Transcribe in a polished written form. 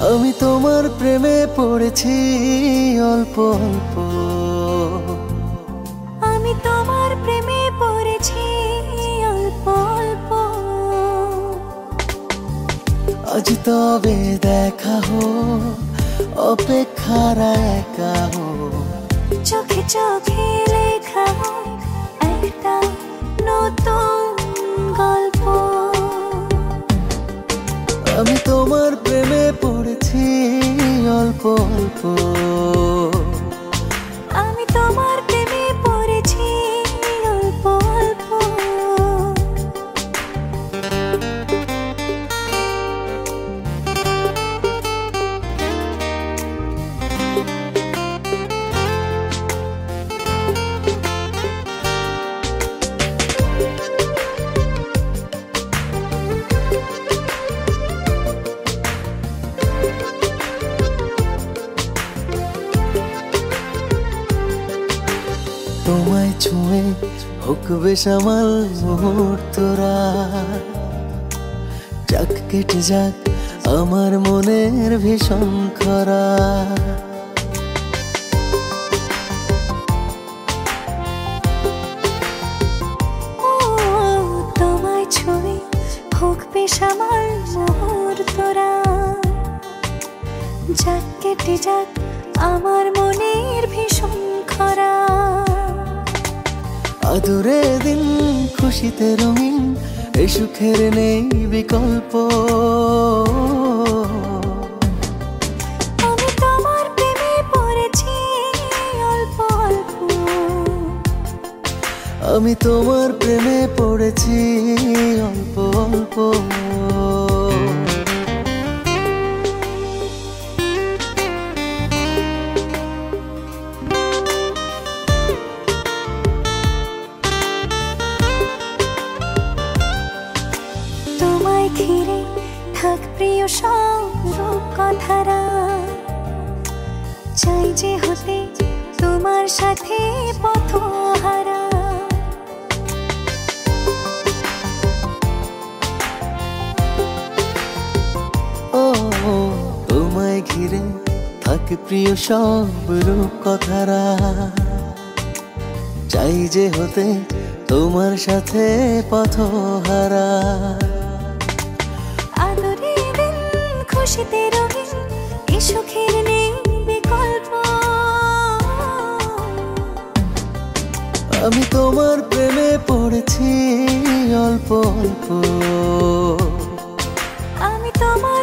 আমি তোমার প্রেমে পড়েছি অল্প অল্প। আমি তোমার প্রেমে পড়েছি অল্প অল্প। আজ তবে দেখা হোক, অপেক্ষার একা হোক। চোখে চোখে লেখা হোক একটা নতুন গল্প। আমি তোমার প্রেমে পড়েছি অল্প অল্প। আমি তোমার প্রেমে পড়েছি অল্প অল্প। তোমায় ছুঁয়ে হোক বেসামাল মুহূর্তরা, যাক কেটে যাক আমার মনের ভীষণ খরা। ও তোমায় ছুঁয়ে হোক বেসামাল মুহূর্তরা, যাক কেটে যাক আমার মনের ভীষণ খরা। আদুরে দিন খুশিতে রঙিন, এই সুখের নেই বিকল্প। আমি তোমার প্রেমে পড়েছি অল্প অল্প। আমি তোমার প্রেমে পড়েছি অল্প অল্প। তোমায় ঘিরে থাক প্রিয় সব রূপকথারা, চাই যে হতে তোমার সাথে পথহারা। ও তোমায় ঘিরে থাকে প্রিয় সব রূপকথারা, চাই যে হতে তোমার সাথে পথহারা। আদরে দিন খুশিতে রঙিন, এই সুখের নেই বিকল্প। আমি তোমার প্রেমে পড়েছি অল্প অল্প। আমি তোমার